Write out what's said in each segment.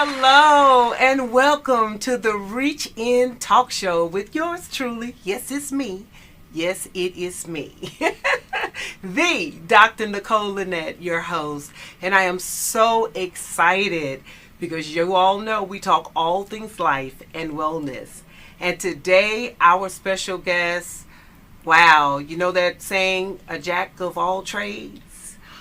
Hello and welcome to the Reach In Talk Show with yours truly. Yes, it's me. Yes, it is me. The Dr. Nicole Lynette, your host. And I am so excited because you all know we talk all things life and wellness. And today, our special guest, wow, you know that saying, a jack of all trades?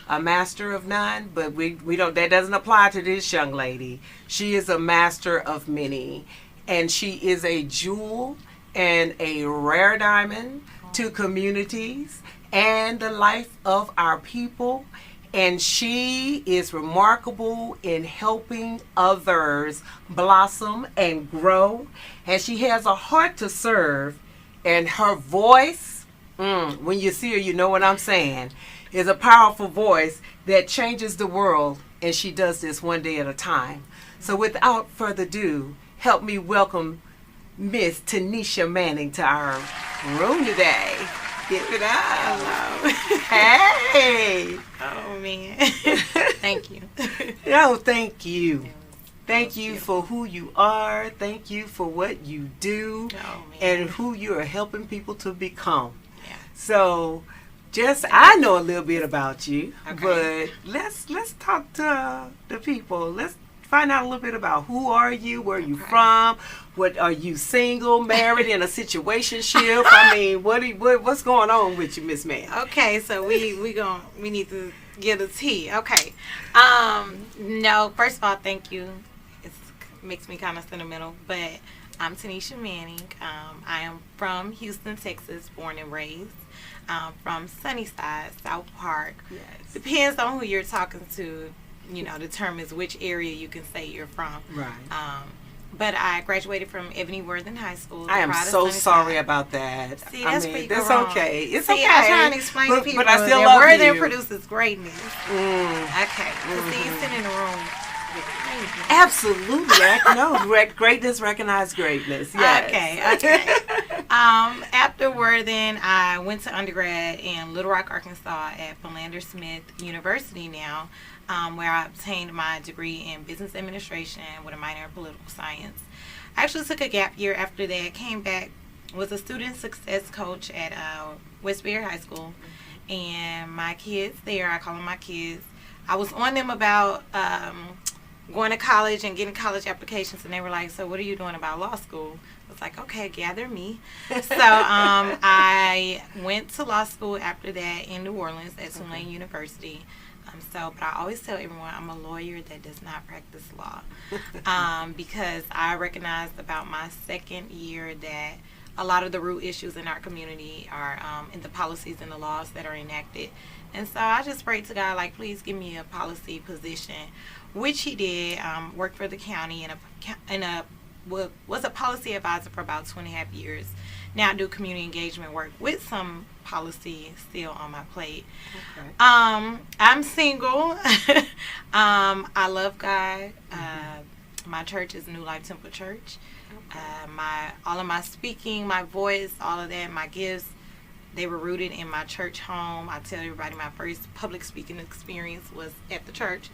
A master of none, but we don't, that doesn't apply to this young lady. She is a master of many, and she is a jewel and a rare diamond to communities and the life of our people. And she is remarkable in helping others blossom and grow, and she has a heart to serve, and her voice, when you see her, you know what I'm saying, is a powerful voice that changes the world, and she does this one day at a time. So without further ado, help me welcome Miss Tanisha Manning to our room today. Give it up. Hello. Hey. Oh, man. Thank you. No, thank you. Thank you for who you are. Thank you for what you do and who you are helping people to become. Yeah. So, I know a little bit about you, but let's talk to the people. Let's find out a little bit about who are you, where are you from, what are you single, married, in a situationship? I mean, what's going on with you, Miss Man? Okay, so we need to get a tea. Okay. No, first of all, thank you. It makes me kind of sentimental, but I'm Tanisha Manning. I am from Houston, Texas, born and raised. From Sunnyside, South Park. Yes. Depends on who you're talking to, determines which area you can say you're from. Right. But I graduated from Ebony Worthing High School. I am so sorry about that. See, that's okay. It's okay. I try and explain to people but I still that love Worthing you. produces greatness. Okay. See, you sit in the room. Absolutely. Greatness recognize greatness. Yes. Okay. After Worthing, I went to undergrad in Little Rock, Arkansas at Philander Smith University now, where I obtained my degree in business administration with a minor in political science. I actually took a gap year after that, came back, was a student success coach at Westbury High School, and my kids there, I call them my kids, I was on them about going to college and getting college applications, and they were like, so what are you doing about law school? I was like, okay, gather me. So I went to law school after that in New Orleans at Tulane University. But I always tell everyone I'm a lawyer that does not practice law because I recognized about my second year that a lot of the root issues in our community are in the policies and the laws that are enacted. And so I just prayed to God, like, please give me a policy position, which he did. Worked for the county was a policy advisor for about 2.5 years. Now I do community engagement work with some policy still on my plate. Okay. I'm single. I love God. My church is New Life Temple Church. All of my speaking, my voice, all of that, my gifts, they were rooted in my church home. I tell everybody my first public speaking experience was at the church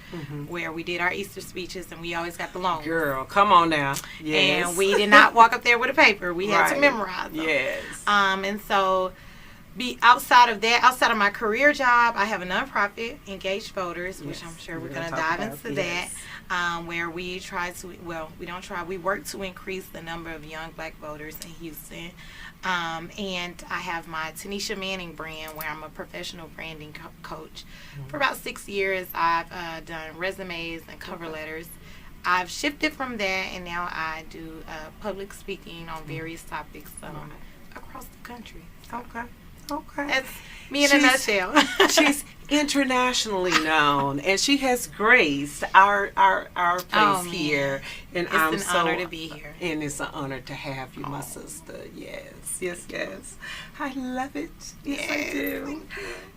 where we did our Easter speeches, and we always got the long Girl, come on now. Yes. And we did not walk up there with a paper. We had to memorize them. Yes. And so outside of my career job, I have a nonprofit, Engaged Voters, which I'm sure we're going to dive into that, where we work to increase the number of young black voters in Houston. And I have my Tanisha Manning brand, where I'm a professional branding coach. For about 6 years, I've done resumes and cover letters. I've shifted from that, and now I do public speaking on various topics across the country. Okay. That's me in a nutshell. She's internationally known, and she has graced our place here. And it's an honor to be here. And it's an honor to have you, my sister. Yes. I love it. Yes, I do.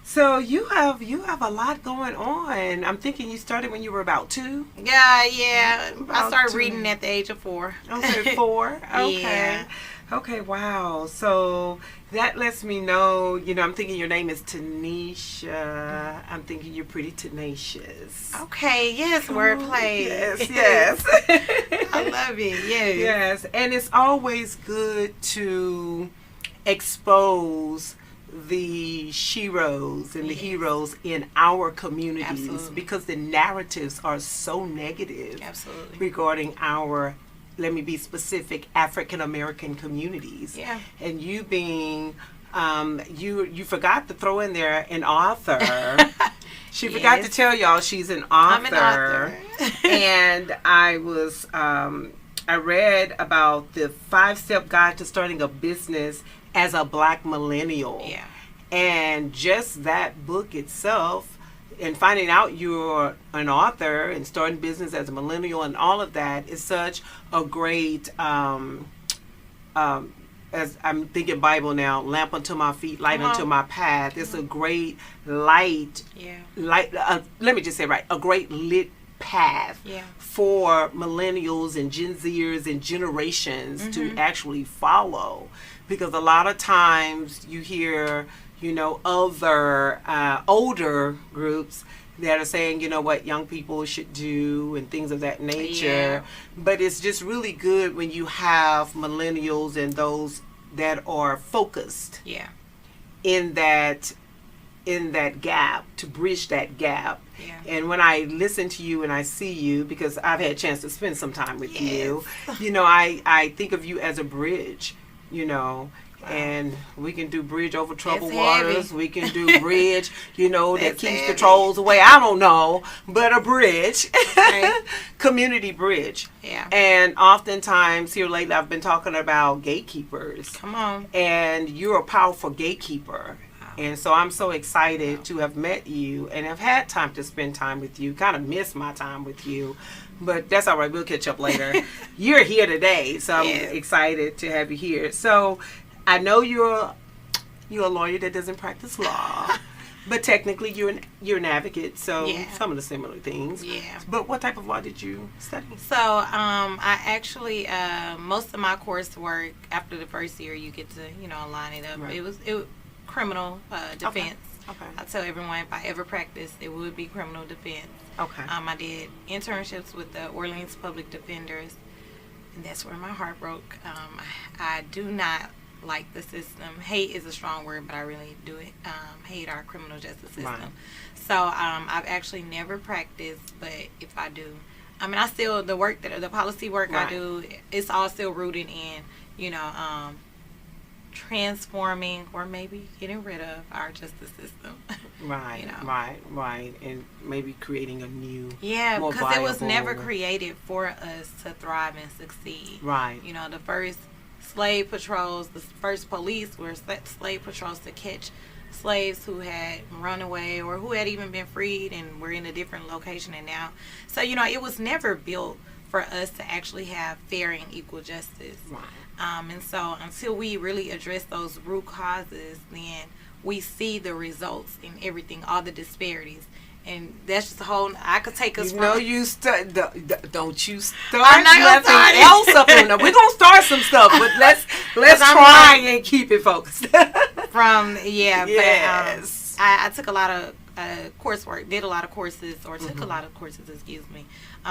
So you have a lot going on. I'm thinking you started when you were about 2. Yeah. I started reading at the age of 4. Okay, 4. Okay. Yeah. Okay, wow. So that lets me know, I'm thinking your name is Tanisha. I'm thinking you're pretty tenacious. Okay, yes, wordplay. Yes, yes. I love it, yes. Yes, and it's always good to expose the sheroes and the heroes in our communities. Absolutely. Because the narratives are so negative. Absolutely. Regarding our, let me be specific, African American communities. Yeah. And you being, you forgot to throw in there an author. She forgot to tell y'all she's an author. I'm an author. And I read about the 5-step guide to starting a business as a Black millennial. Yeah. And just that book itself, and finding out you're an author and starting business as a millennial and all of that is such a great, as I'm thinking Bible now, lamp unto my feet, light unto my path. It's a great light, let me just say a great lit path for millennials and Gen Zers and generations to actually follow. Because a lot of times you hear, other older groups that are saying, what young people should do and things of that nature. Yeah. But it's just really good when you have millennials and those that are focused in that gap, to bridge that gap. Yeah. And when I listen to you and I see you, because I've had a chance to spend some time with you, I think of you as a bridge, and we can do bridge over troubled waters. Heavy. We can do bridge, that keeps heavy. the trolls away. I don't know, but a bridge, Right. community bridge. Yeah. And oftentimes here lately I've been talking about gatekeepers. Come on. And you're a powerful gatekeeper. And so I'm so excited to have met you and have had time to spend time with you. Kind of missed my time with you, but that's all right. We'll catch up later. You're here today, so I'm excited to have you here. So I know you're a lawyer that doesn't practice law, but technically you're an advocate. So some of the similar things. Yeah. But what type of law did you study? So I actually most of my coursework after the first year you get to line it up. Right. It was criminal defense. Okay. I tell everyone if I ever practice, it would be criminal defense. Okay. I did internships with the Orleans Public Defenders, and that's where my heart broke. I do not like the system. Hate is a strong word, but I really do hate our criminal justice system. Right. So I've actually never practiced, but if I do, I still the policy work I do, it's all still rooted in transforming or maybe getting rid of our justice system. Right, right. And maybe creating a new, more because it was viable. never created for us to thrive and succeed. Right. The first slave patrols, the first police were slave patrols to catch slaves who had run away or who had even been freed and were in a different location. And now, so it was never built for us to actually have fair and equal justice. Right. And so until we really address those root causes, then we see the results in everything, all the disparities. And that's just a whole, I could take us don't you start I'm not gonna nothing start it. else up on them. We're going to start some stuff, but let's try and keep it focused. from, Yes. but I took a lot of coursework, did a lot of courses, or took a lot of courses,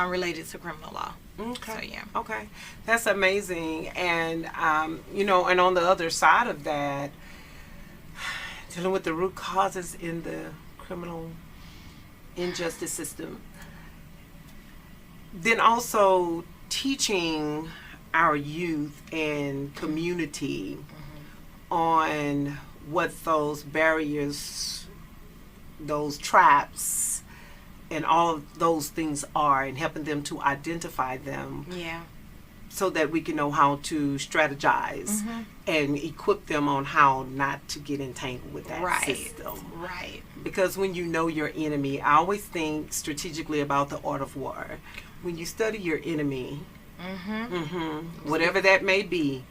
related to criminal law. Okay. So, Okay. That's amazing. And, and on the other side of that, dealing with the root causes in the criminal injustice system, then also teaching our youth and community on what those barriers, those traps, and all of those things are, and helping them to identify them. Yeah. So that we can know how to strategize and equip them on how not to get entangled with that system. Right. Because when you know your enemy, I always think strategically about the art of war. When you study your enemy, whatever that may be,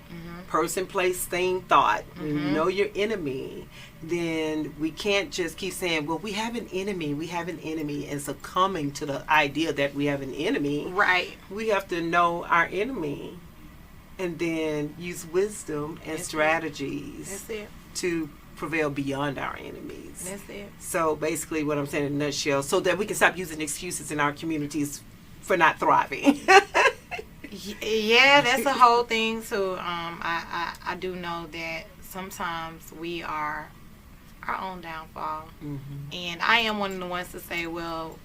person, place, thing, thought, when you know your enemy, then we can't just keep saying, well, we have an enemy, and succumbing to the idea that we have an enemy. Right. We have to know our enemy and then use wisdom and strategies That's it. to prevail beyond our enemies. That's it. So basically what I'm saying in a nutshell, so that we can stop using excuses in our communities for not thriving. Yeah, that's the whole thing too. I do know that sometimes we are our own downfall. Mm-hmm. And I am one of the ones to say, well,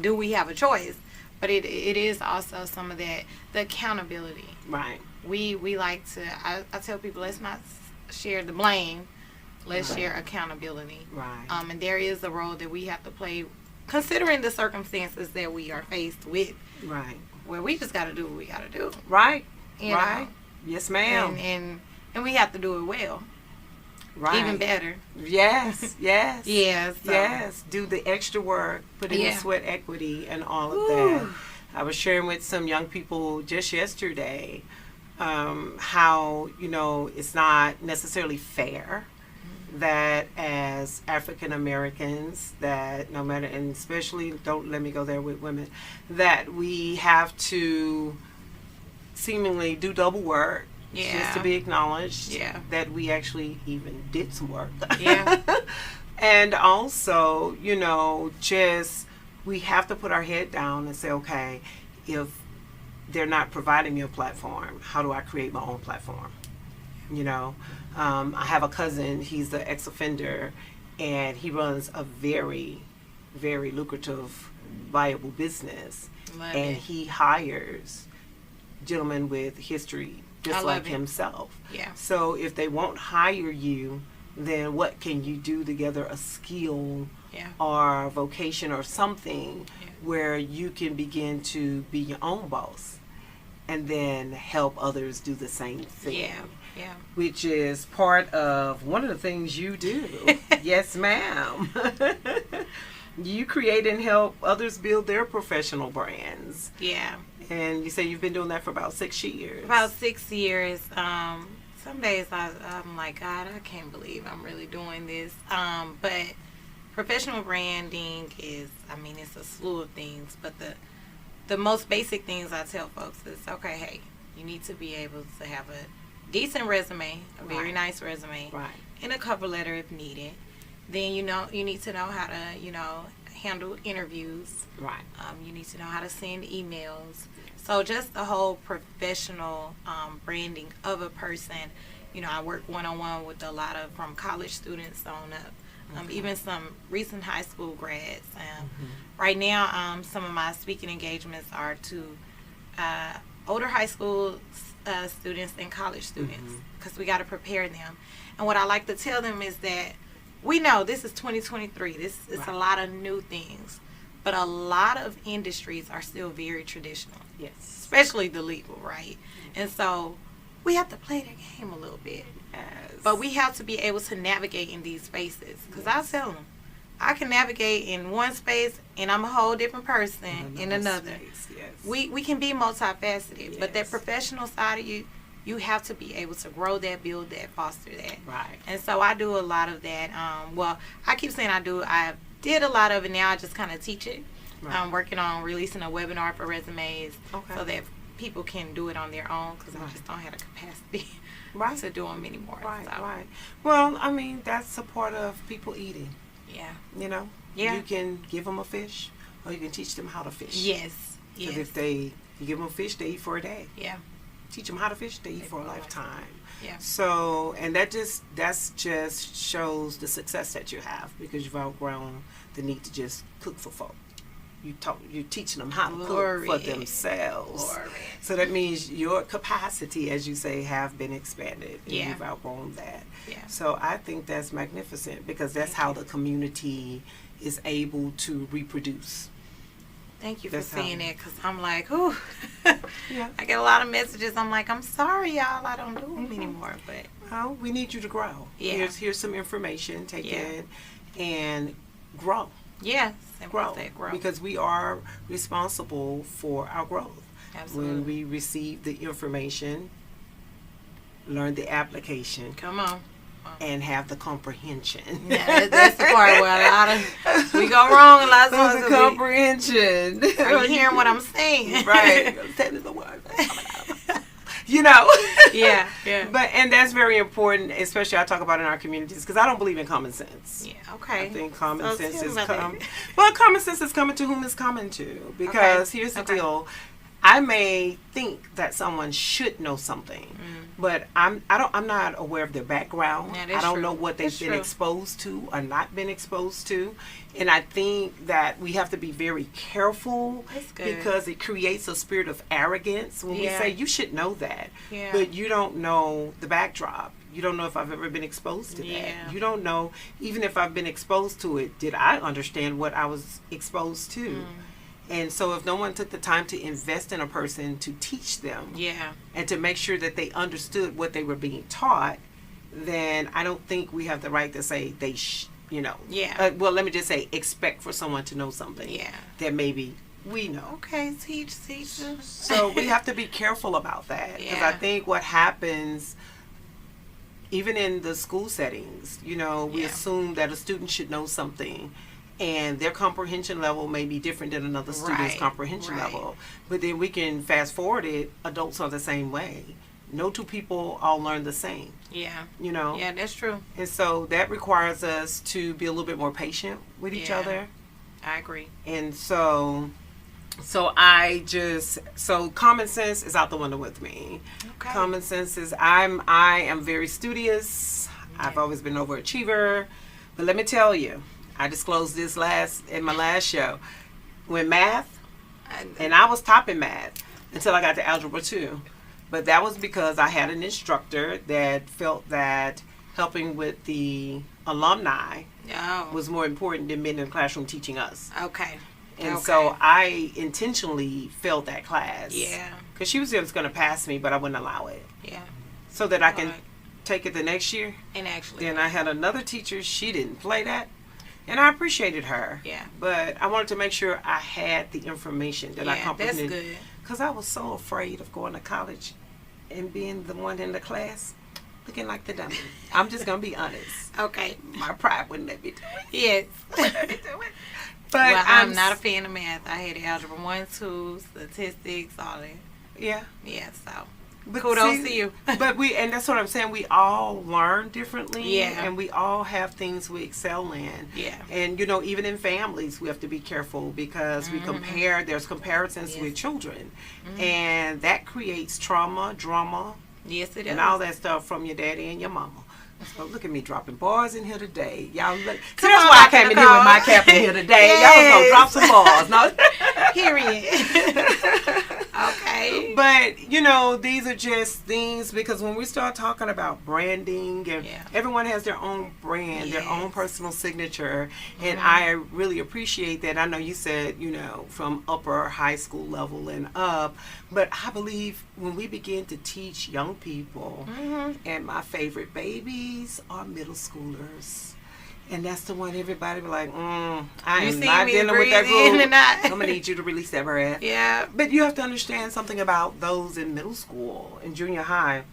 do we have a choice? But it is also some of that, the accountability. Right. We like to, I tell people, let's not share the blame. Let's share accountability. Right. And there is a role that we have to play, considering the circumstances that we are faced with. Right. Where we just got to do what we got to do. Right. You right. know? Yes, ma'am. And we have to do it well. Right. Even better. Yes. Yes. Yes. So. Yes. Do the extra work. Put in the sweat equity and all of that. I was sharing with some young people just yesterday how, it's not necessarily fair that as African Americans, that no matter, and especially, don't let me go there with women, that we have to seemingly do double work just to be acknowledged that we actually even did some work. Yeah. And also, just we have to put our head down and say, okay, if they're not providing me a platform, how do I create my own platform? I have a cousin, he's the ex-offender, and he runs a very, very lucrative, viable business. And he hires gentlemen with history just like himself. Yeah. So if they won't hire you, then what can you do together, a skill or vocation or something where you can begin to be your own boss and then help others do the same thing. Yeah. Which is part of one of the things you do. Yes, ma'am. You create and help others build their professional brands. Yeah. And you say you've been doing that for about 6 years. About 6 years. Some days I'm like, God, I can't believe I'm really doing this. But professional branding is, it's a slew of things. But the most basic things I tell folks is, okay, hey, you need to be able to have a decent resume, a very nice resume, and a cover letter if needed. Then you need to know how to handle interviews. Right. You need to know how to send emails. So just the whole professional branding of a person. I work one-on-one with a lot of from college students on up, even some recent high school grads. Right now, some of my speaking engagements are to older high school students and college students, because we got to prepare them. And what I like to tell them is that we know this is 2023. This is a lot of new things, but a lot of industries are still very traditional. Yes. Especially the legal, right? And so we have to play the game a little bit. Yes. But we have to be able to navigate in these spaces. Because I tell them, I can navigate in one space and I'm a whole different person in another. Space, yes. We can be multifaceted, but that professional side of you have to be able to grow that, build that, foster that. Right. And so I do a lot of that. I keep saying I do. I did a lot of it. Now I just kind of teach it. Right. I'm working on releasing a webinar for resumes so that people can do it on their own, because I just don't have the capacity to do them anymore. Right. Well, that's a part of people eating. Yeah. Yeah. You can give them a fish, or you can teach them how to fish. Yes. Because if you give them a fish, they eat for a day. Yeah. Teach them how to fish, they eat for a lifetime. Yeah. So, and that just shows the success that you have, because you've outgrown the need to just cook for folk. You're teaching them how to cook for themselves. So that means your capacity, as you say, have been expanded. And you've outgrown that. Yeah. So I think that's magnificent, because that's how the community is able to reproduce. Thank you for saying that, because I'm like, ooh. I get a lot of messages. I'm like, I'm sorry, y'all, I don't do them anymore. But well, we need you to grow. Yeah. Here's some information. Take it and grow. Yes. Grow. Because we are responsible for our growth. Absolutely. When we receive the information, learn the application. Come on. And have the comprehension. Yeah, that's the part where a lot of we go wrong. A lot of the comprehension. Are you hearing what I'm saying? Right. you know. Yeah, yeah. But and that's very important, especially I talk about in our communities because I don't believe in common sense. Yeah, okay. I think common sense is coming. well, common sense is coming to whom it's coming to. Because here's the deal: I may think that someone should know something, but I'm not aware of their background. Yeah, I don't true. know what they've That's been true. exposed to or not been exposed to, and I think that we have to be very careful That's good. because it creates a spirit of arrogance when we Yeah. say you should know that, Yeah. but you don't know the backdrop. You don't know if I've ever been exposed to Yeah. that. You don't know, even if I've been exposed to it, did I understand what I was exposed to? And so if no one took the time to invest in a person to teach them Yeah. and to make sure that they understood what they were being taught, then I don't think we have the right to say they Yeah. well, let me just say expect for someone to know something Yeah. that maybe we know. Okay, teach. So we have to be careful about that because Yeah. I think what happens even in the school settings, we Yeah. assume that a student should know something and their comprehension level may be different than another student's Right, comprehension right. level. But then we can fast forward it, adults are the same way. No two people all learn the same, Yeah. Yeah, Yeah, that's true. and so that requires us to be a little bit more patient with each Yeah. other. I agree. And so common sense is out the window with me. Okay. Common sense is I am very studious. I've always been an overachiever. But let me tell you, I disclosed this in my last show. When math, and I was top in math until I got to algebra 2. But that was because I had an instructor that felt that helping with the alumni Oh. was more important than being in the classroom teaching us. Okay. And Okay. so I intentionally failed that class. Yeah. Because she was just going to pass me, but I wouldn't allow it. Yeah. So that I can Right. take it the next year. And actually. Then I had another teacher, she didn't play that. And I appreciated her. Yeah. But I wanted to make sure I had the information that I Yeah, that's comprehended. good. Because I was so afraid of going to college and being the one in the class looking like the dummy. I'm just going to be honest. Okay. My pride wouldn't let me do it. Yes. Let me do it. But Well, I'm not a fan of math. I hated algebra 1, 2, statistics, all that. Yeah. Yeah, so But kudos to you. and that's what I'm saying. We all learn differently. Yeah. And we all have things we excel in. Yeah. And, even in families, we have to be careful because we compare, there's comparisons Yes. with children. And that creates trauma, drama, Yes, it is. and all that stuff from your daddy and your mama. So look at me dropping bars in here today. Y'all look. See, Come that's on, why I Dr. came in here with my cap in here today. Y'all was gonna drop some bars. No. Period. Okay. But, these are just things because when we start talking about branding and Yeah. everyone has their own brand, their own Yes. personal signature. And I really appreciate that. I know you said, from upper high school level and up. But I believe when we begin to teach young people, and my favorite babies are middle schoolers. And that's the one everybody be like, I You am see not me dealing with that breathing group. and not- I'm going to need you to release that breath. Yeah. But you have to understand something about those in middle school and junior high.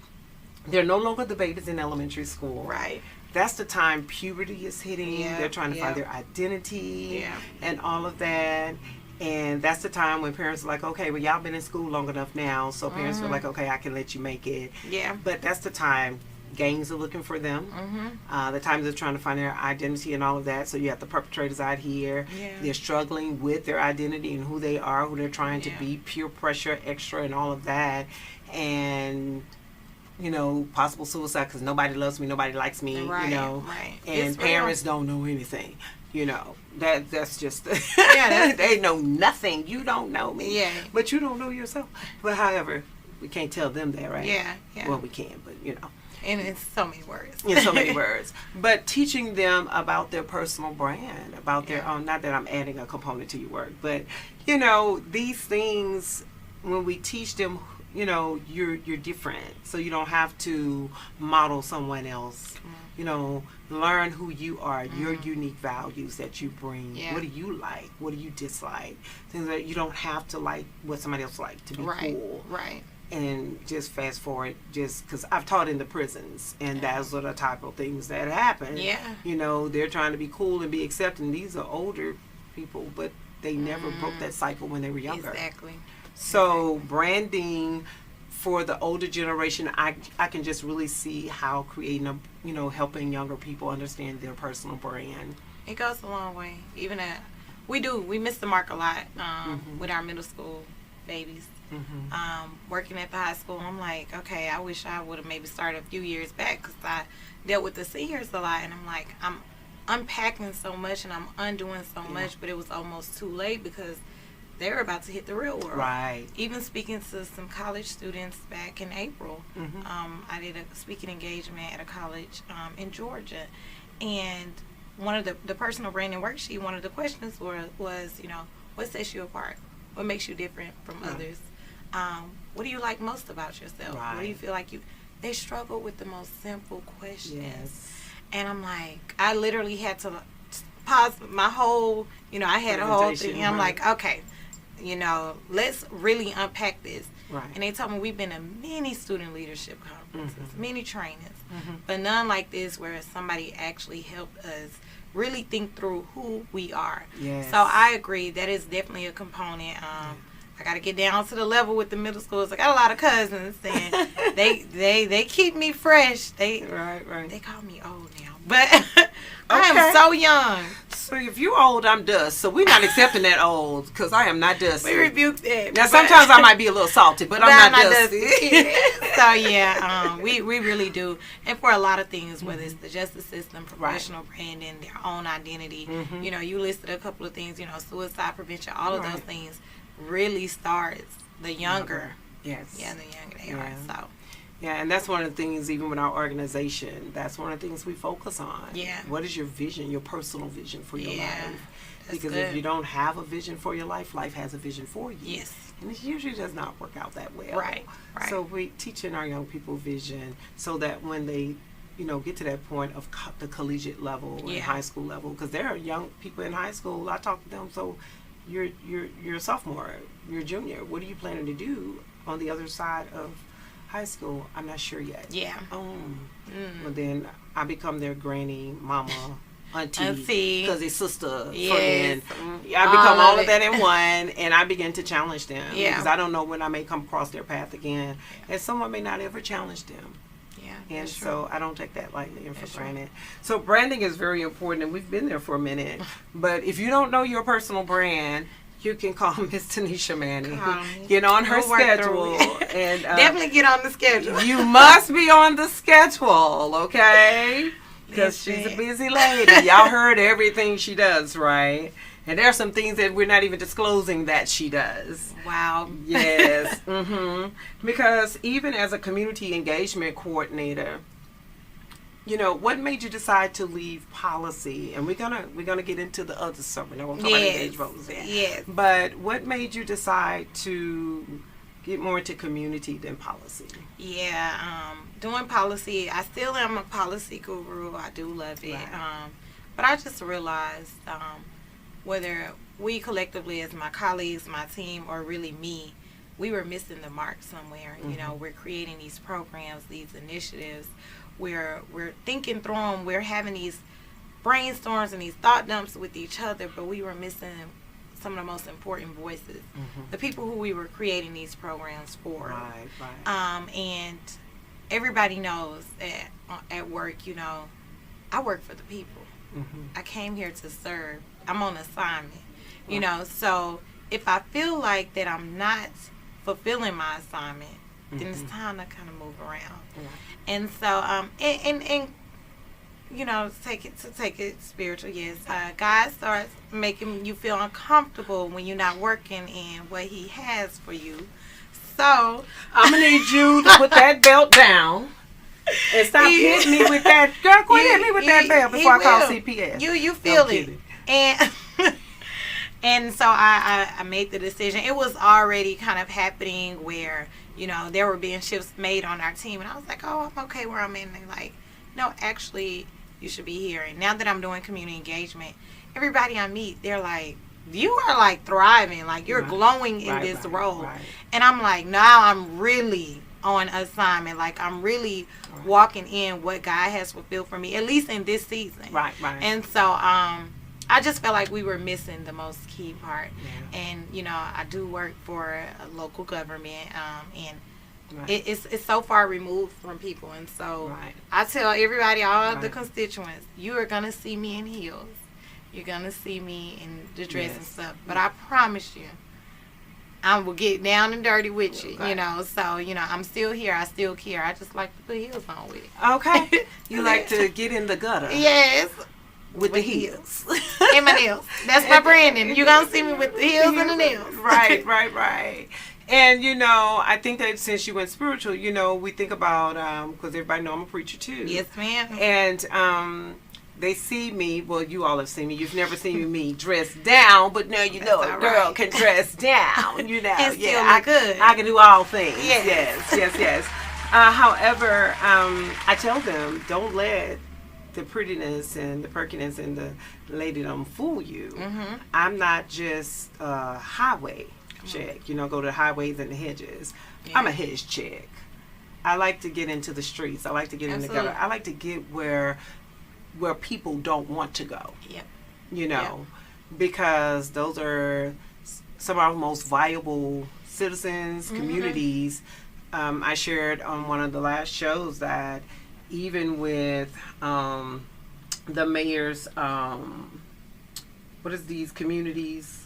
They're no longer the babies in elementary school. Right. That's the time puberty is hitting. Yeah, They're trying to find yeah. their identity Yeah. and all of that. And that's the time when parents are like, okay, well, y'all been in school long enough now. So parents are like, okay, I can let you make it. Yeah. But that's the time gangs are looking for them. The time they're trying to find their identity and all of that. So you have the perpetrators out here. Yeah. They're struggling with their identity and who they are, who they're trying to Yeah. be, peer pressure, extra, and all of that. And, possible suicide because nobody loves me, nobody likes me, Right. Right. And It's real. parents don't know anything. That's just Yeah, they know nothing. You don't know me. Yeah. But you don't know yourself. But however, we can't tell them that, right? Yeah. Yeah. Well, we can, but and it's so many words. in so many words. But teaching them about their personal brand, about their Yeah. own, not that I'm adding a component to your work, but these things when we teach them, you're different. So you don't have to model someone else. Learn who you are, your unique values that you bring. Yeah. What do you like? What do you dislike? Things that you don't have to like what somebody else like to be Right. cool. Right. And just fast forward, just because I've taught in the prisons, and those are the type of things that happen. Yeah. They're trying to be cool and be accepting. These are older people, but they never broke that cycle when they were younger. Exactly. So branding for the older generation, I can just really see how creating helping younger people understand their personal brand. It goes a long way. Even we miss the mark a lot with our middle school babies. Working at the high school, I'm like, okay, I wish I would have maybe started a few years back, because I dealt with the seniors a lot, and I'm like, I'm unpacking so much and I'm undoing so much, but it was almost too late because they were about to hit the real world. Right. Even speaking to some college students back in April, I did a speaking engagement at a college in Georgia, and one of the personal branding worksheet, one of the questions was, what sets you apart? What makes you different from others? What do you like most about yourself? Right. What do you feel like they struggle with the most simple questions. Yes. And I'm like, I literally had to pause my whole, I had a whole thing. I'm like, okay, let's really unpack this. Right. And they told me we've been to many student leadership conferences, many trainings, but none like this where somebody actually helped us really think through who we are. Yes. So I agree. That is definitely a component. I got to get down to the level with the middle schools. I got a lot of cousins, and they keep me fresh. They call me old now, but I am so young. So if you old, I'm dust. So we're not accepting that old, because I am not dusty. We rebuke that. Now sometimes I might be a little salty, but I'm not dusty. So yeah, we really do. And for a lot of things, whether it's the justice system, professional branding, their own identity, you listed a couple of things, suicide prevention, all of those things really starts the younger. Yes. Yeah, the younger they are. So. Yeah, and that's one of the things, even with our organization, that's one of the things we focus on. Yeah. What is your vision, your personal vision for your life? Because good. if you don't have a vision for your life has a vision for you. Yes. And it usually does not work out that well. Right. So we're teaching our young people vision so that when they, get to that point of the collegiate level and high school level, because there are young people in high school, I talk to them, so you're a sophomore, you're a junior. What are you planning to do on the other side of high school? I'm not sure yet. Yeah. But then I become their granny, mama, auntie, because it's sister, friend. I become all of that in one, and I begin to challenge them. Yeah. Because I don't know when I may come across their path again, and someone may not ever challenge them. Yeah. And so I don't take that lightly and for granted. So branding is very important, and we've been there for a minute. But if you don't know your personal brand, you can call Miss Tanisha Manning. Get on her schedule. And definitely get on the schedule. You must be on the schedule, okay? Because she's a busy lady. Y'all heard everything she does, right? And there are some things that we're not even disclosing that she does. Wow. Yes. Because even as a community engagement coordinator, what made you decide to leave policy? And we're gonna get into the other stuff. We're not gonna talk about engagement. Yes. But what made you decide to get more into community than policy? Yeah. Doing policy, I still am a policy guru. I do love it. Right. But I just realized whether we collectively as my colleagues, my team, or really me, we were missing the mark somewhere. We're creating these programs, these initiatives. We're thinking through them. We're having these brainstorms and these thought dumps with each other, but we were missing some of the most important voices, the people who we were creating these programs for. Right. And everybody knows at work, I work for the people. I came here to serve. I'm on assignment, so if I feel like that I'm not fulfilling my assignment, then it's time to kind of move around. And so, and to take it spiritual, yes. God starts making you feel uncomfortable when you're not working in what He has for you. So I'm gonna need you to put that belt down and stop hitting me with that. Girl, quit hitting me with that belt before I call CPS. You feel it, and and so I made the decision. It was already kind of happening where there were being shifts made on our team, and I was like, oh, I'm okay where I'm in. And they're like, no, actually, you should be here. And now that I'm doing community engagement, everybody I meet, they're like, you are like thriving, like you're glowing in this role. Right. And I'm like, now I'm really on assignment. Like I'm really walking in what God has fulfilled for me, at least in this season. Right. And so, I just felt like we were missing the most key part. And, I do work for a local government, and Right. It's so far removed from people, and so Right. I tell everybody, all of the Right. constituents, you are gonna see me in heels, you're gonna see me in the dress and Yes. stuff, but I promise you, I will get down and dirty with you, Right. you know. So I'm still here, I still care. I just like to put heels on with it. Okay. You like to get in the gutter. Yes, With the heels. and my nails. That's my branding. You're gonna see me with the heels and the nails. Right. And I think that since you went spiritual, we think about because everybody know I'm a preacher too. Yes, ma'am. And they see me. Well, you all have seen me. You've never seen me dressed down, but now you know a girl can dress down. And still look good. I can do all things. Yes. Yes. However, I tell them, don't let the prettiness and the perkiness and the ladydom fool you. Mm-hmm. I'm not just a highway chick, go to the highways and the hedges. Yeah. I'm a hedge chick. I like to get into the streets. I like to get in the gutter. I like to get where people don't want to go. Yep. Because those are some of our most viable citizens, communities. I shared on one of the last shows that even with the mayor's, what is these communities?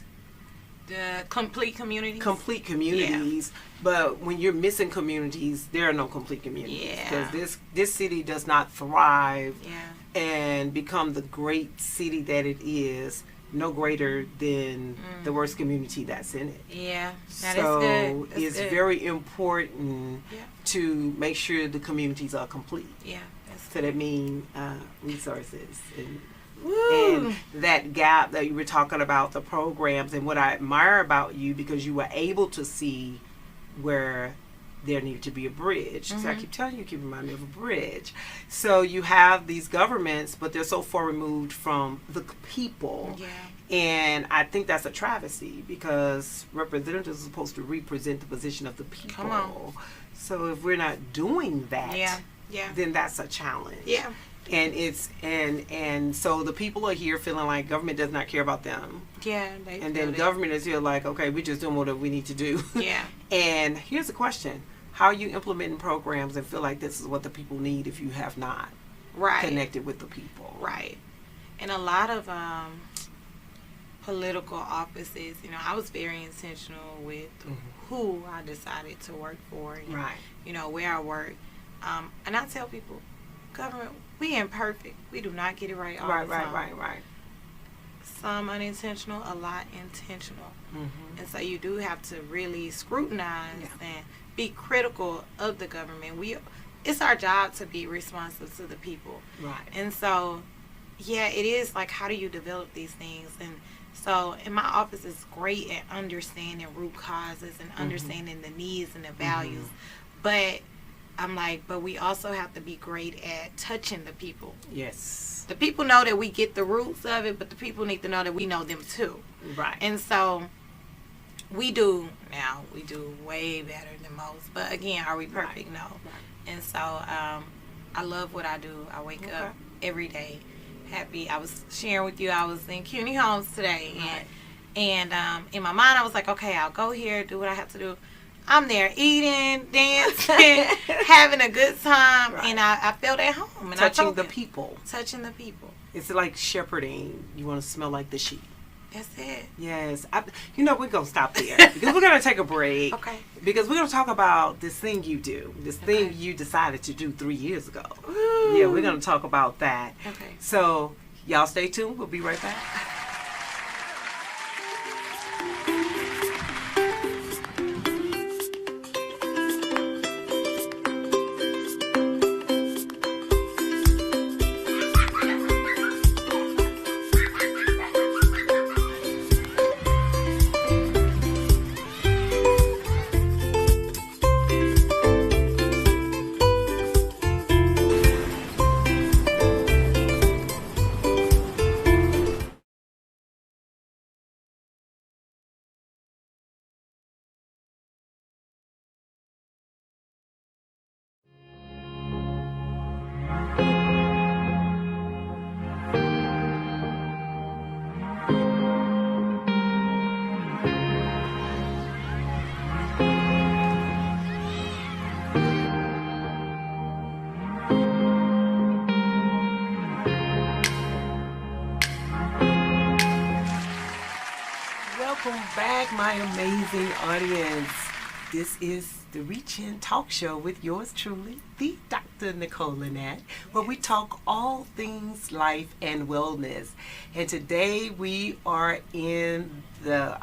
The complete communities. Complete communities. But when you're missing communities, there are no complete communities. Yeah. Because this city does not thrive Yeah. and become the great city that it is, no greater than the worst community that's in it. Yeah. That So is good. That's it's good. very important Yeah. to make sure the communities are complete. Yeah. That's So that means resources and Woo. that gap that you were talking about, the programs, and what I admire about you, because you were able to see where there needed to be a bridge. So I keep telling you, keep reminding me of a bridge. So you have these governments, but they're so far removed from the people. Yeah. And I think that's a travesty, because representatives are supposed to represent the position of the people. Come on. So if we're not doing that, Yeah. then that's a challenge. Yeah. And it's and so the people are here feeling like government does not care about them. Yeah. And then government is here like, okay, we're just doing what we need to do. Yeah. And here's the question. How are you implementing programs and feel like this is what the people need if you have not Right. connected with the people? Right. And a lot of political offices, I was very intentional with who I decided to work for and, Right. Where I work. And I tell people, government, we imperfect. We do not get it right all the time. Right. Some unintentional, a lot intentional. And so you do have to really scrutinize and be critical of the government. It's our job to be responsive to the people. Right. And so, it is like, how do you develop these things? And so in my office is great at understanding root causes and understanding the needs and the values. But I'm like, but we also have to be great at touching the people. Yes. The people know that we get the roots of it, but the people need to know that we know them too. Right. And so we do way better than most. But again, are we perfect? Right. No. Right. And so I love what I do. I wake up every day happy. I was sharing with you, I was in CUNY Homes today. Right. And in my mind, I was like, okay, I'll go here, do what I have to do. I'm there eating, dancing, having a good time, and I felt at home. And touching the people. Touching the people. It's like shepherding. You want to smell like the sheep. That's it. Yes. We're going to stop there because we're going to take a break. Okay. Because we're going to talk about this thing you do, this thing you decided to do 3 years ago. Ooh. Yeah, we're going to talk about that. Okay. So, y'all stay tuned. We'll be right back. back, my amazing audience. This is the Reach In Talk Show with yours truly, the Dr. Nicole Lynette, where we talk all things life and wellness. And today we are in the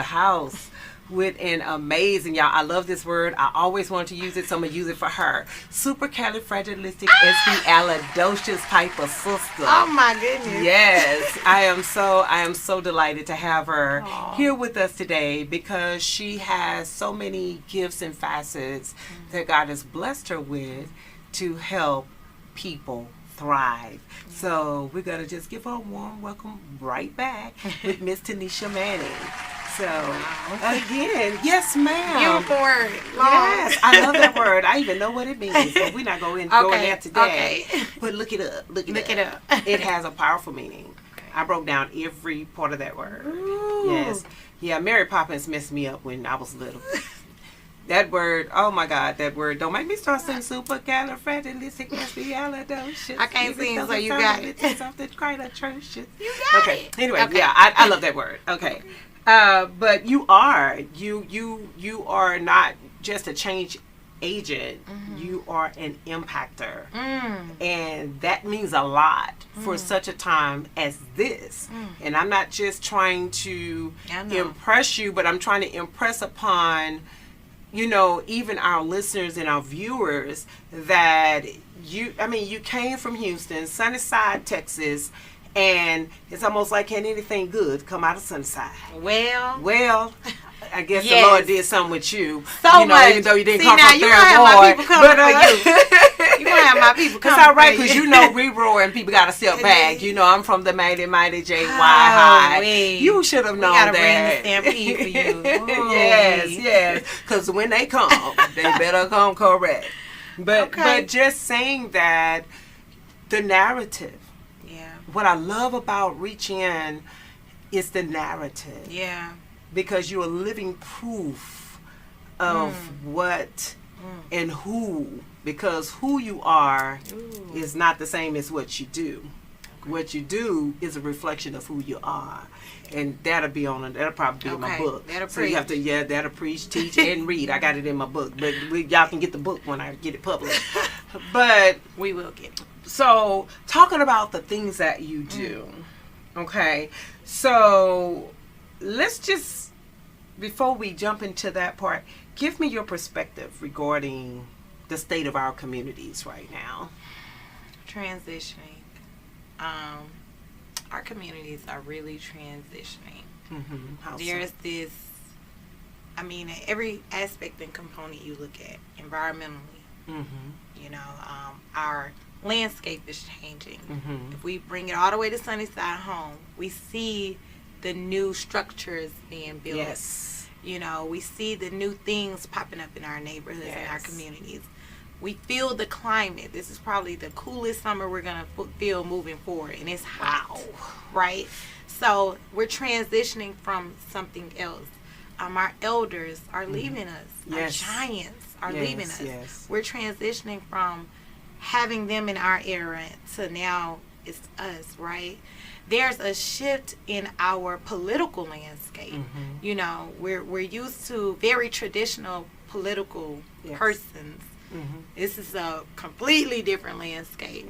house with an amazing, y'all, I love this word. I always want to use it, so I'm going to use it for her. Supercalifragilisticexpialidocious type of sister. Oh my goodness. Yes, I am so delighted to have her here with us today because she has so many gifts and facets that God has blessed her with to help people thrive. So we're going to just give her a warm welcome right back with Miss Tanisha Manning. So, again, yes, ma'am. Beautiful word. Yes, I love that word. I even know what it means, but we're not going there today. Okay. But look it up. Look it up. It has a powerful meaning. Okay. I broke down every part of that word. Ooh. Yes. Yeah, Mary Poppins messed me up when I was little. That word, oh my God, that word. Don't make me start singing supercalifragilisticexpialidocious. I can't sing, so you got it. It's something quite atrocious. You got it. Anyway, yeah, I love that word. Okay. But you are not just a change agent. You are an impactor. And that means a lot for such a time as this. And I'm not just trying to impress you, but I'm trying to impress upon, even our listeners and our viewers that you came from Houston, Sunnyside, Texas, and it's almost like, can anything good come out of Sunnyside? Well, I guess the Lord did something with you. Much. Even though you didn't come from there, you gonna have my people coming for you. You gonna have my people coming. It's all right, because we roar and people got to step back. I'm from the mighty J.Y. High. You should have known that. We gotta bring the stampede for you. Yes. Because when they come, they better come correct. But just saying that, the narrative. What I love about Reach In is the narrative. Yeah. Because you're a living proof of what and who. Because who you are is not the same as what you do. Okay. What you do is a reflection of who you are. And that'll probably be in my book. That'll so you have to, that'll preach, teach, and read. I got it in my book. But y'all can get the book when I get it published. But we will get it. So, talking about the things that you do, okay? So, let's just, before we jump into that part, give me your perspective regarding the state of our communities right now. Transitioning. Our communities are really transitioning. There's this, every aspect and component you look at, environmentally, our landscape is changing. If we bring it all the way to Sunnyside home, we see the new structures being built. Yes. We see the new things popping up in our neighborhoods and our communities. We feel the climate. This is probably the coolest summer we're going to feel moving forward, and it's hot, right? So we're transitioning from something else. Our elders are leaving us. Our giants are leaving us. Yes. We're transitioning from having them in our era to now it's us, right? There's a shift in our political landscape. We're used to very traditional political persons. This is a completely different landscape.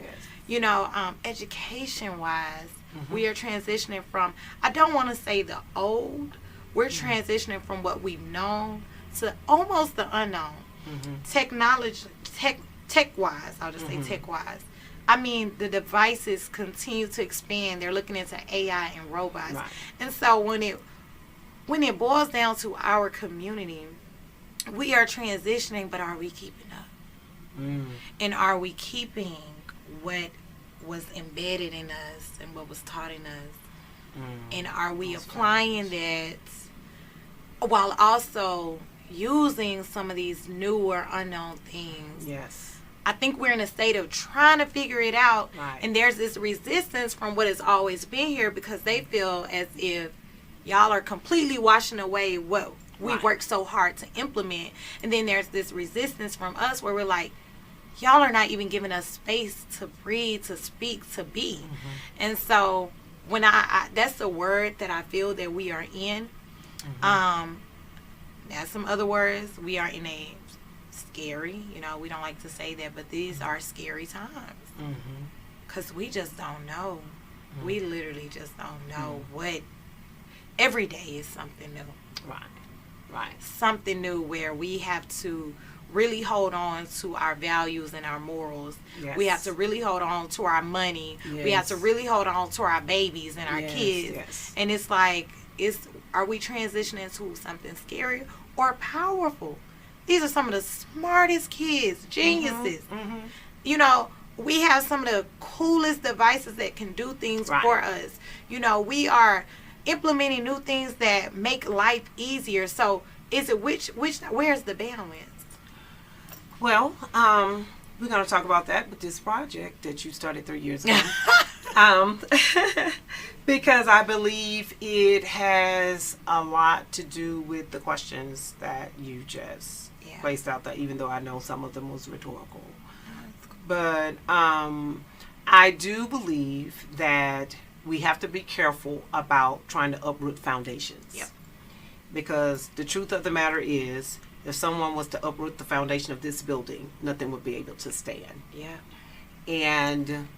Education wise, we are transitioning from, I don't want to say the old, we're transitioning from what we've known to almost the unknown. Technology, tech-wise, I'll just say tech-wise. The devices continue to expand. They're looking into AI and robots. Right. And so when it boils down to our community, we are transitioning, but are we keeping up? And are we keeping what was embedded in us and what was taught in us? And are we applying that while also using some of these newer unknown things? Yes. I think we're in a state of trying to figure it out. Right. And there's this resistance from what has always been here because they feel as if y'all are completely washing away what we worked so hard to implement. And then there's this resistance from us where we're like, y'all are not even giving us space to breathe, to speak, to be. And so when I that's the word that I feel that we are in. Now, some other words, we are in a scary, we don't like to say that, but these are scary times. Because we just don't know. We literally just don't know what. Every day is something new. Right. Something new where we have to really hold on to our values and our morals. Yes. We have to really hold on to our money. Yes. We have to really hold on to our babies and our kids. Yes. And it's like, are we transitioning to something scary or powerful? These are some of the smartest kids, geniuses. We have some of the coolest devices that can do things for us. We are implementing new things that make life easier. So is it where's the balance? Well, we're going to talk about that with this project that you started 3 years ago. Because I believe it has a lot to do with the questions that you just placed out there, even though I know some of them was rhetorical. But I do believe that we have to be careful about trying to uproot foundations. Yep. Because the truth of the matter is, if someone was to uproot the foundation of this building, nothing would be able to stand. Yeah. And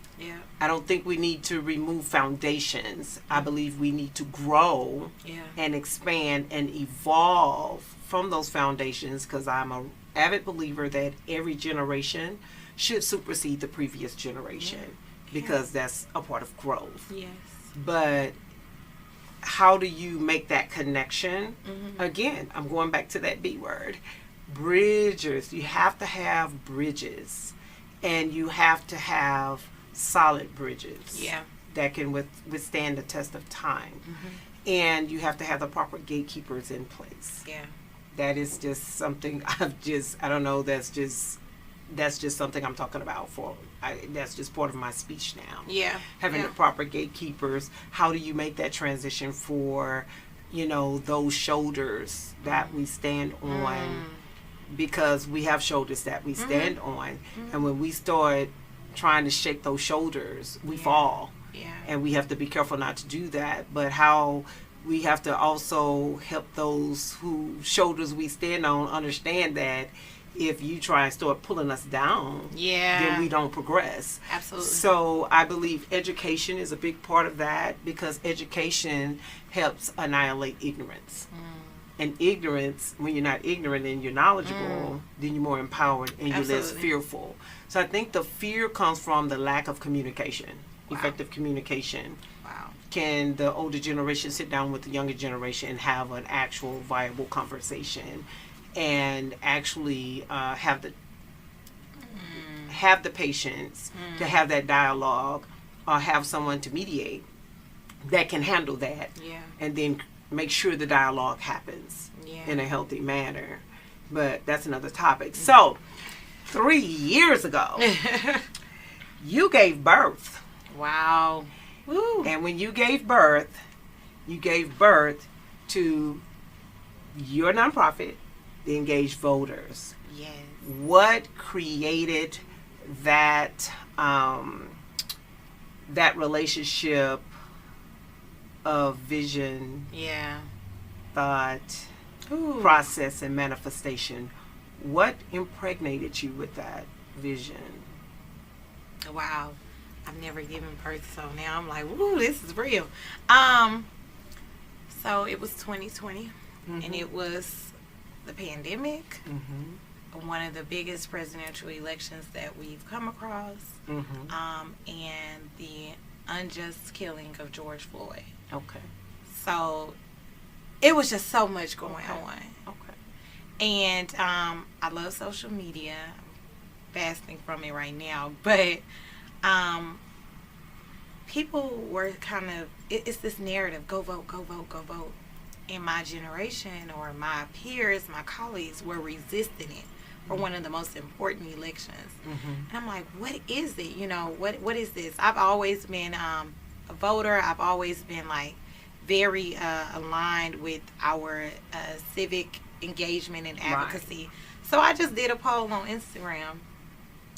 I don't think we need to remove foundations. I believe we need to grow and expand and evolve from those foundations, because I'm an avid believer that every generation should supersede the previous generation, because that's a part of growth. Yes. But how do you make that connection? Again, I'm going back to that B word. Bridges. You have to have bridges, and you have to have solid bridges that can withstand the test of time. And you have to have the proper gatekeepers in place. That is just something I don't know, that's just something I'm talking about that's just part of my speech now. Having the proper gatekeepers. How do you make that transition for, those shoulders that we stand on? Because we have shoulders that we stand on. And when we start trying to shake those shoulders, we fall. And we have to be careful not to do that. But how we have to also help those whose shoulders we stand on understand that if you try and start pulling us down, then we don't progress. Absolutely. So I believe education is a big part of that, because education helps annihilate ignorance. And ignorance, when you're not ignorant and you're knowledgeable, then you're more empowered and you're less fearful. So I think the fear comes from the lack of communication, effective communication. Can the older generation sit down with the younger generation and have an actual viable conversation, and actually have the patience to have that dialogue, or have someone to mediate that can handle that, and then make sure the dialogue happens in a healthy manner. But that's another topic. So 3 years ago, you gave birth. Wow. Woo. And when you gave birth to your nonprofit, the Engaged Voters. Yes. What created that that relationship of vision, thought, process, and manifestation? What impregnated you with that vision? Wow. I've never given birth, so now I'm like, woo, this is real. So it was 2020, and it was the pandemic, one of the biggest presidential elections that we've come across, and the unjust killing of George Floyd. Okay. So it was just so much going on. Okay. And I love social media. I'm fasting from it right now, but people were kind of, it's this narrative, go vote, go vote, go vote. And my generation, or my peers, my colleagues, were resisting it for one of the most important elections. And I'm like, what is it? What is this? I've always been a voter. I've always been like very aligned with our civic engagement and advocacy. So I just did a poll on Instagram,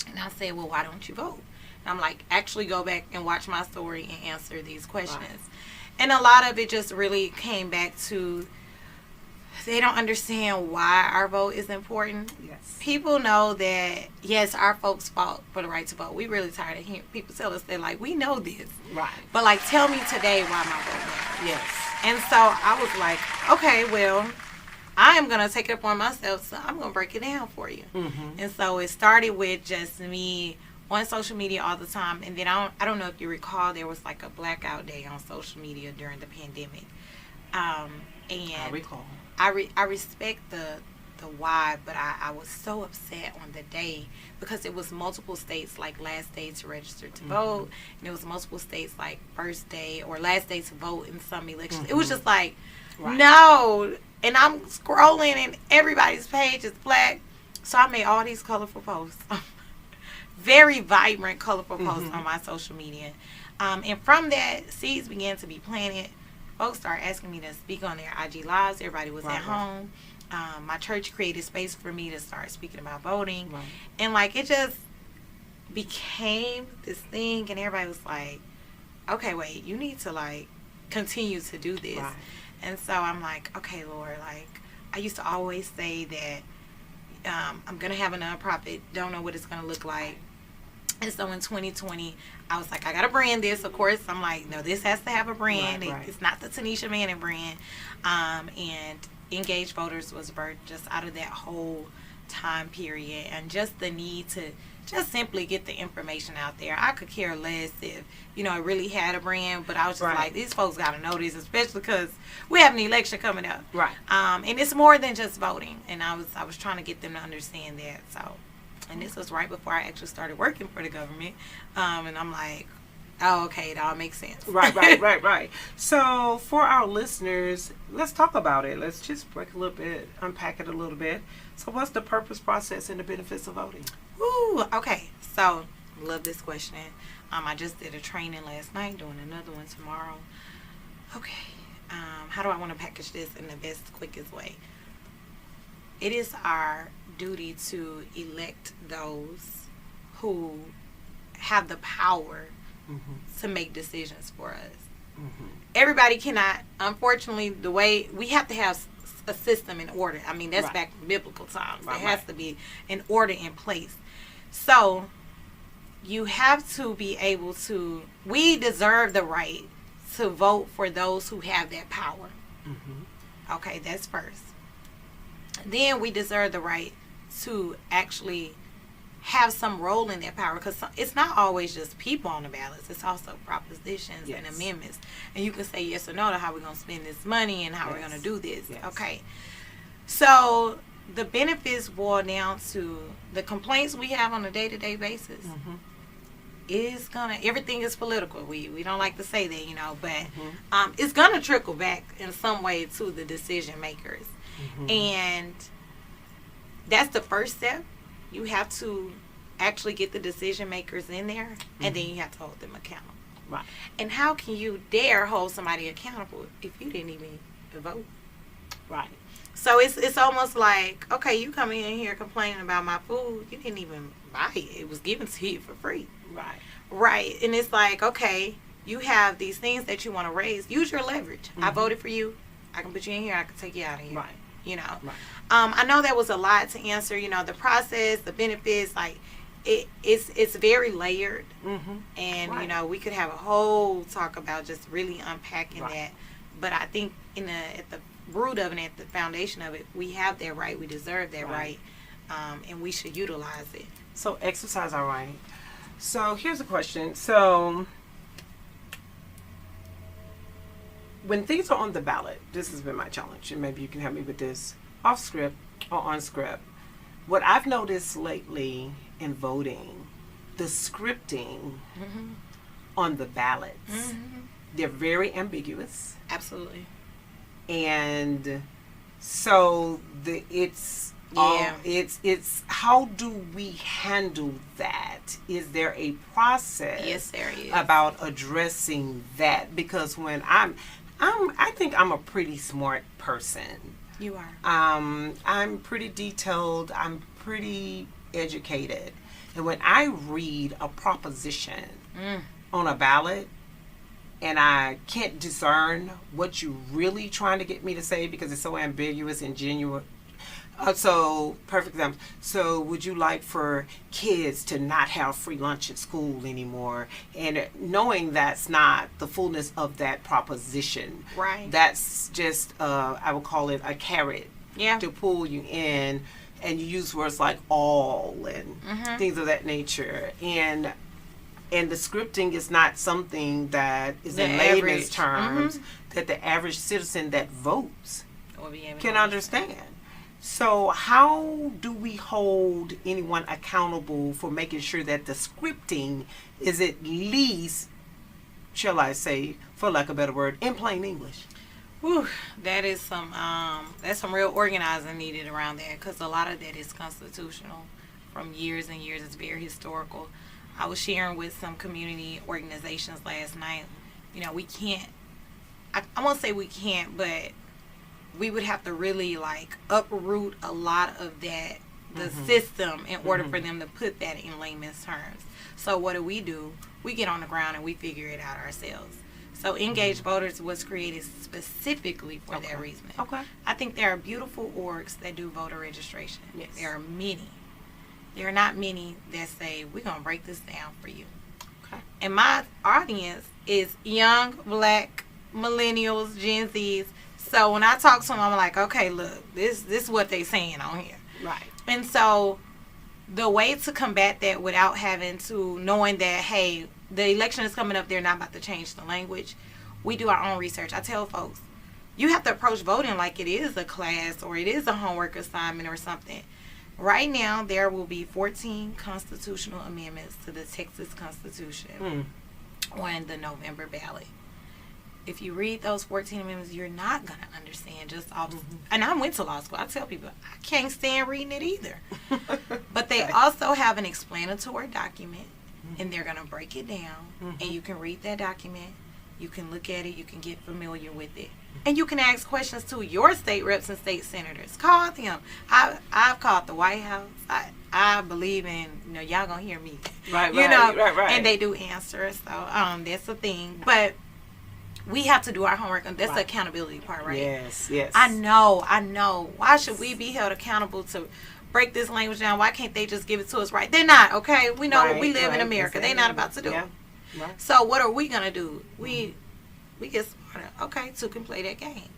and I said, well, why don't you vote? And I'm like, actually go back and watch my story and answer these questions. And a lot of it just really came back to they don't understand why our vote is important. Yes. People know that, yes, our folks fought for the right to vote. We really tired of hearing people tell us, they're like, we know this. Right. But, like, tell me today why my vote matters. Yes. And so I was like, okay, well, I am going to take it upon myself, so I'm going to break it down for you. Mm-hmm. And so it started with just me on social media all the time. And then I don't know if you recall, there was like a blackout day on social media during the pandemic. And I recall. I respect the why, but I was so upset on the day because it was multiple states like last day to register to vote, and it was multiple states like first day or last day to vote in some elections. It was just like, no. And I'm scrolling and everybody's page is black. So I made all these colorful posts. Very vibrant, colorful posts on my social media. And from that, seeds began to be planted. Folks started asking me to speak on their IG lives. Everybody was at home. My church created space for me to start speaking about voting. Right. And, like, it just became this thing. And everybody was like, okay, wait, you need to, like, continue to do this. Right. And so I'm like, okay, Lord, like, I used to always say that I'm going to have a nonprofit, don't know what it's going to look like. And so in 2020, I was like, I got to brand this. Of course, I'm like, no, this has to have a brand. Right. It's not the Tanisha Manning brand. And Engaged Voters was birthed just out of that whole time period. And just the need to just simply get the information out there. I could care less if, you know, it really had a brand. But I was just like, these folks got to know this, especially because we have an election coming up. Right. And it's more than just voting. And I was trying to get them to understand that. So. And this was right before I actually started working for the government. And I'm like, oh, okay, it all makes sense. Right. So for our listeners, let's talk about it. Let's just break a little bit, unpack it a little bit. So what's the purpose, process, and the benefits of voting? Ooh, okay. So, love this question. I just did a training last night, doing another one tomorrow. Okay. How do I want to package this in the best, quickest way? It is our duty to elect those who have the power to make decisions for us. Everybody cannot, unfortunately, the way we have to have a system in order. I mean, that's back from biblical times. There has to be an order in place. So you have to be able to, we deserve the right to vote for those who have that power. Okay, that's first. Then we deserve the right to actually have some role in that power, because it's not always just people on the ballots. It's also propositions and amendments. And you can say yes or no to how we're going to spend this money and how we're going to do this. Okay. So the benefits boil down to the complaints we have on a day-to-day basis. Everything is political. We don't like to say that, you know, but it's going to trickle back in some way to the decision makers. And that's the first step. You have to actually get the decision makers in there, and then you have to hold them accountable. Right. And how can you dare hold somebody accountable if you didn't even vote? Right. So it's almost like, okay, you coming in here complaining about my food, you didn't even buy it. It was given to you for free. Right. Right. And it's like, okay, you have these things that you want to raise. Use your leverage. I voted for you. I can put you in here. I can take you out of here. Right. You know. Right. I know that was a lot to answer. You know, the process, the benefits, like it's very layered. And you know, we could have a whole talk about just really unpacking that. But I think at the root of it, at the foundation of it, we have that right. We deserve that right. And we should utilize it. So exercise our right. So here's a question. So when things are on the ballot, this has been my challenge, and maybe you can help me with this, off script or on script. What I've noticed lately in voting, the scripting on the ballots, they're very ambiguous. Absolutely. And so it's how do we handle that? Is there a process? Yes, there is. About addressing that? Because when I think I'm a pretty smart person. You are. I'm pretty detailed. I'm pretty educated. And when I read a proposition on a ballot, and I can't discern what you're really trying to get me to say because it's so ambiguous and genuine. So, perfect example. So, would you like for kids to not have free lunch at school anymore? And knowing that's not the fullness of that proposition. Right. That's just, I would call it a carrot Yeah. to pull you in. And you use words like all and things of that nature. And the scripting is not something that is The in average. layman's terms that the average citizen that votes Will be able can to understand. So how do we hold anyone accountable for making sure that the scripting is at least, shall I say, for lack of a better word, in plain English? Whew, that's some real organizing needed around that, because a lot of that is constitutional from years and years. It's very historical. I was sharing with some community organizations last night. You know, we can't, I won't say we can't, but we would have to really like uproot a lot of that, the system, in order for them to put that in layman's terms. So what do? We get on the ground and we figure it out ourselves. So Engaged Voters was created specifically for that reason. Okay. I think there are beautiful orgs that do voter registration. Yes. There are many. There are not many that say, we're going to break this down for you. Okay. And my audience is young, black, millennials, Gen Zs. So when I talk to them, I'm like, okay, look, this is what they saying on here. Right. And so the way to combat that without having to, knowing that, hey, the election is coming up, they're not about to change the language, we do our own research. I tell folks, you have to approach voting like it is a class or it is a homework assignment or something. Right now, there will be 14 constitutional amendments to the Texas Constitution on the November ballot. If you read those 14 amendments, you're not going to understand just off. And I went to law school. I tell people, I can't stand reading it either. But they also have an explanatory document, and they're going to break it down. And you can read that document. You can look at it. You can get familiar with it. And you can ask questions to your state reps and state senators. Call them. I've called the White House. I believe in, y'all going to hear me. Right. And they do answer. So that's the thing. But we have to do our homework. And that's the accountability part, right? Yes. I know. Why should we be held accountable to break this language down? Why can't they just give it to us right? They're not, okay? We know we live in America. They're not about to do it. Right. So what are we going to do? We get smarter, okay, to can play that game.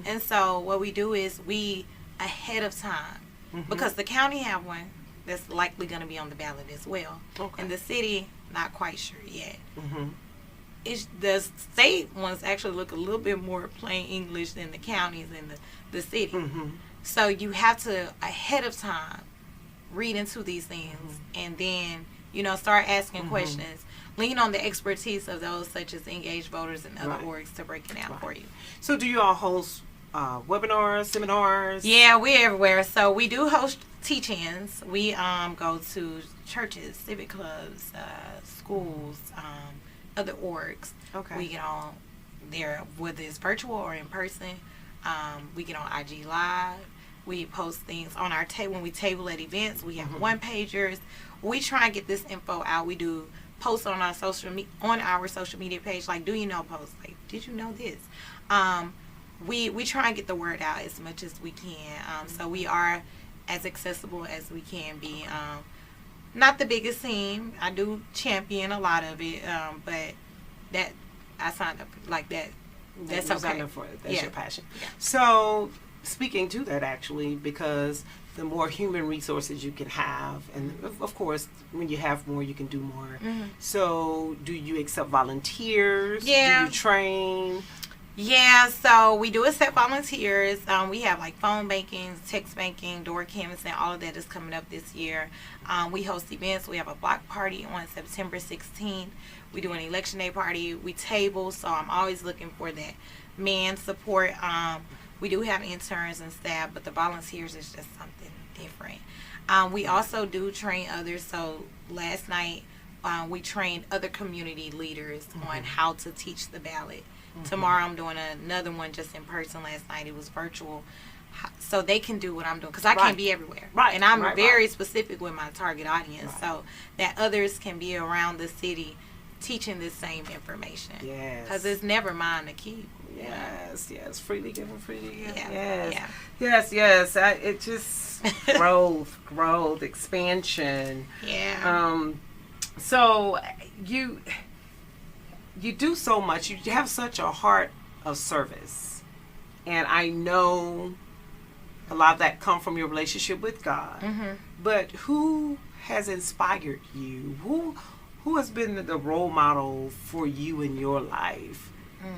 And so what we do is we, ahead of time, because the county have one that's likely going to be on the ballot as well. Okay. And the city, not quite sure yet. The state ones actually look a little bit more plain English than the counties and the city. So you have to, ahead of time, read into these things and then, start asking questions. Lean on the expertise of those such as Engaged Voters and other orgs to break it down for you. So do you all host webinars, seminars? Yeah, we're everywhere. So we do host teach-ins. We go to churches, civic clubs, schools, other orgs. Okay. We get on there, whether it's virtual or in person. We get on IG Live. We post things on our table. When we table at events, we have one-pagers. We try and get this info out. We do posts on our social media page, like, do you know posts? Like, did you know this? We try and get the word out as much as we can. So we are as accessible as we can be. Not the biggest team. I do champion a lot of it, but that I signed up like that. That's okay. That's your passion. Yeah. So speaking to that, actually, because the more human resources you can have, and of course, when you have more, you can do more. So do you accept volunteers? Yeah. Do you train? Yeah, so we do accept volunteers. We have like phone banking, text banking, door canvassing, all of that is coming up this year. We host events. We have a block party on September 16th. We do an election day party. We table, so I'm always looking for that man support. We do have interns and staff, but the volunteers is just something different. We also do train others. So last night we trained other community leaders on how to teach the ballot. Tomorrow I'm doing another one just in person. Last night it was virtual. So they can do what I'm doing, because I can't be everywhere. And I'm very specific with my target audience, so that others can be around the city teaching this same information. Yes. Because it's never mine to keep. Yes, yes. Freely given, freely given. Yeah. Yes. Yeah. Yes, yes. It just growth, expansion. Yeah. So you do so much. You have such a heart of service. And I know a lot of that come from your relationship with God. Mm-hmm. But who has inspired you? Who has been the role model for you in your life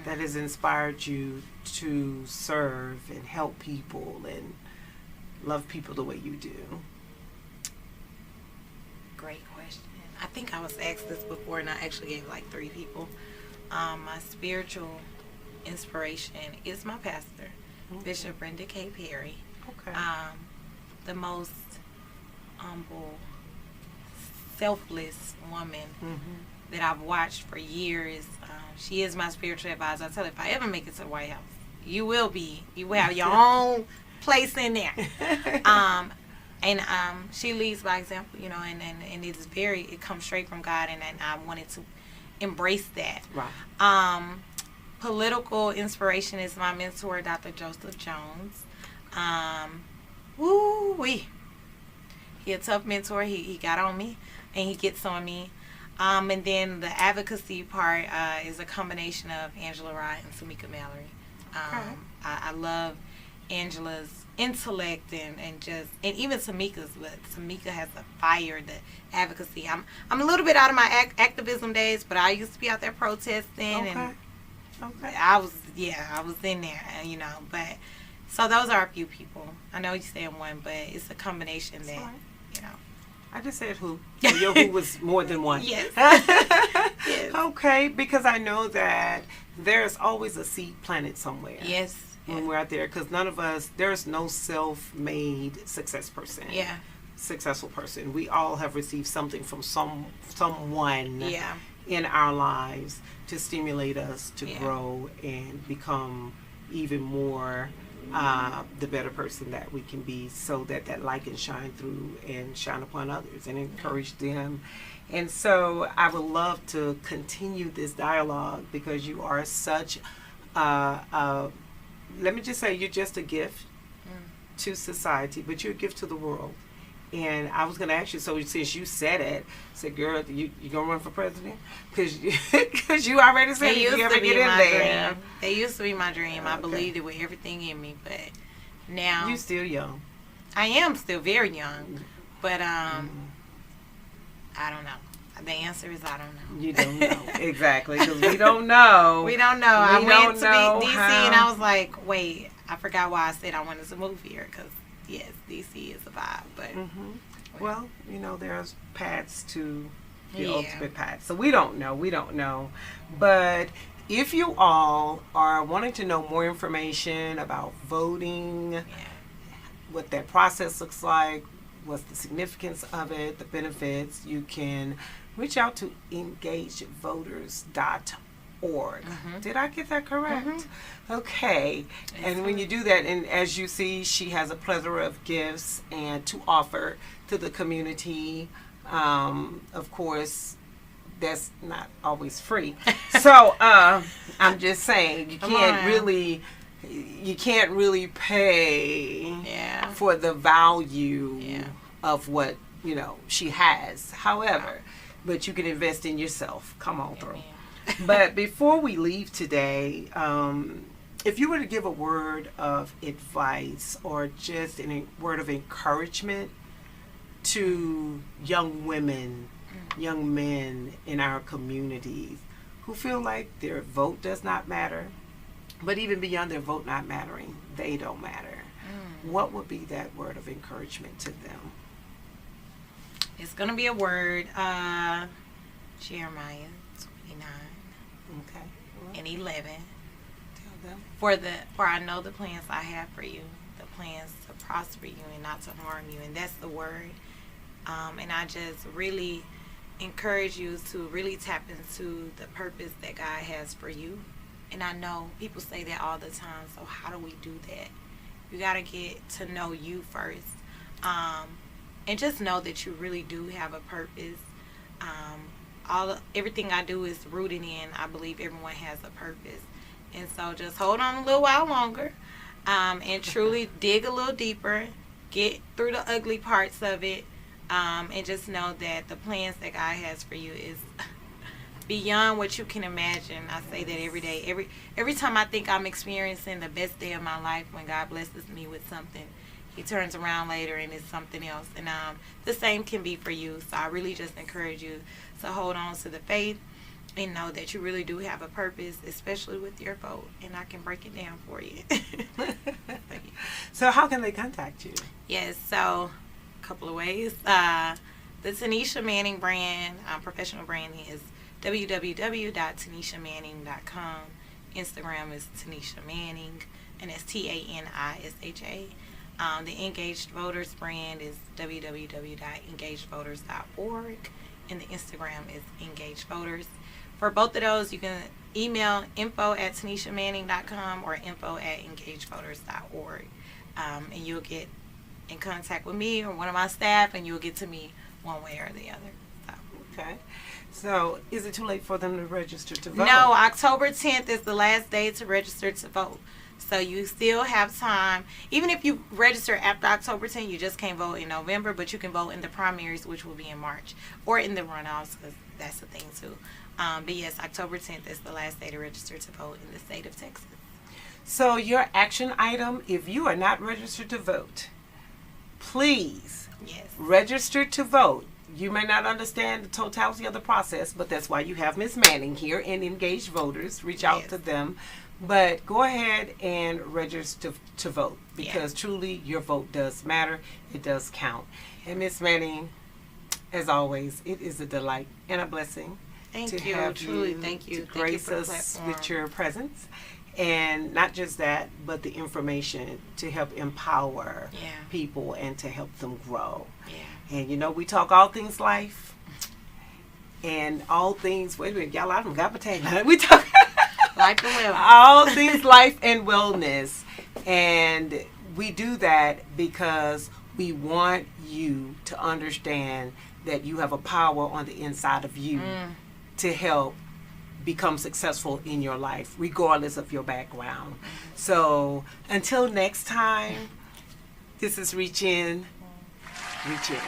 that has inspired you to serve and help people and love people the way you do? Great question. I think I was asked this before, and I actually gave like 3 people. My spiritual inspiration is my pastor, Bishop Brenda K. Perry. Okay. The most humble, selfless woman that I've watched for years. She is my spiritual advisor. I tell her, if I ever make it to the White House, you will have your own place in there. And she leads by example, you know, and it comes straight from God, and I wanted to embrace that. Right. Political inspiration is my mentor, Dr. Joseph Jones. He a tough mentor. He got on me, and he gets on me. And then the advocacy part is a combination of Angela Rye and Tamika Mallory. I love Angela's intellect and even Tamika's, but Tamika has the fire, the advocacy. I'm a little bit out of my activism days, but I used to be out there protesting, and I was in there, you know. But so those are a few people. I know you said one, but it's a combination that, you know. I just said who. So your who was more than one. Yes. Yes. Okay, because I know that there's always a seed planted somewhere. Yes. When we're out there, because none of us, there's no self-made successful person. We all have received something from someone in our lives to stimulate us to grow and become even more the better person that we can be, so that light can shine through and shine upon others and encourage them. And so I would love to continue this dialogue, because you are such let me just say, you're just a gift to society, but you're a gift to the world. And I was going to ask you, so since you said it, girl, you going to run for president? Because you already said you ever get in there. It used to be my dream. I believed it with everything in me, but now... You're still young. I am still very young, but I don't know. The answer is I don't know. You don't know. Exactly, because we don't know. We don't know. I went to DC and I was like, wait, I forgot why I said I wanted to move here, because, yes, DC is a vibe. But well, you know, there's paths to the ultimate path. So we don't know. But if you all are wanting to know more information about voting, what that process looks like, what's the significance of it, the benefits, you can reach out to engagevoters.org. Did I get that correct? Okay. And when you do that, and as you see, she has a plethora of gifts and to offer to the community. Of course, that's not always free. So I'm just saying, you can't really pay for the value of what, you know, she has. However, but you can invest in yourself. Come on through. But before we leave today, if you were to give a word of advice or just a word of encouragement to young women, young men in our communities who feel like their vote does not matter, but even beyond their vote not mattering, they don't matter, what would be that word of encouragement to them? It's going to be a word, Jeremiah 29 and 11. Tell them. For I know the plans I have for you, the plans to prosper you and not to harm you. And that's the word. And I just really encourage you to really tap into the purpose that God has for you. And I know people say that all the time, so how do we do that? You got to get to know you first. And just know that you really do have a purpose. everything I do is rooted in, I believe everyone has a purpose. And so just hold on a little while longer, and truly dig a little deeper, get through the ugly parts of it, and just know that the plans that God has for you is beyond what you can imagine. I say that every day. Every time I think I'm experiencing the best day of my life, when God blesses me with something, He turns around later and it's something else. And the same can be for you. So I really just encourage you to hold on to the faith and know that you really do have a purpose, especially with your vote. And I can break it down for you. So how can they contact you? Yes, so a couple of ways. The Tanisha Manning brand, professional branding, is www.tanishamanning.com. Instagram is Tanisha Manning, and it's TANISHA. The Engaged Voters brand is www.engagedvoters.org, and the Instagram is Engaged Voters. For both of those, you can email info@tanishamanning.com or info@engagedvoters.org, and you'll get in contact with me or one of my staff, and you'll get to me one way or the other. Okay. So, is it too late for them to register to vote? No, October 10th is the last day to register to vote. So you still have time. Even if you register after October 10th, you just can't vote in November, but you can vote in the primaries, which will be in March, or in the runoffs, because that's the thing too. But yes, October 10th is the last day to register to vote in the state of Texas. So your action item, if you are not registered to vote, please register to vote. You may not understand the totality of the process, but that's why you have Ms. Manning here and Engaged Voters. Reach out to them. But go ahead and register to vote, because truly your vote does matter. It does count. And Ms. Manning, as always, it is a delight and a blessing to have truly, you, thank you. to grace us with your presence. And not just that, but the information to help empower people and to help them grow. And you know, we talk all things life and all things, wait a minute, y'all, I don't got my tagline. We talk life and wellness. All things life and wellness. And we do that because we want you to understand that you have a power on the inside of you to help become successful in your life, regardless of your background. So until next time, this is Reach In. Reach In.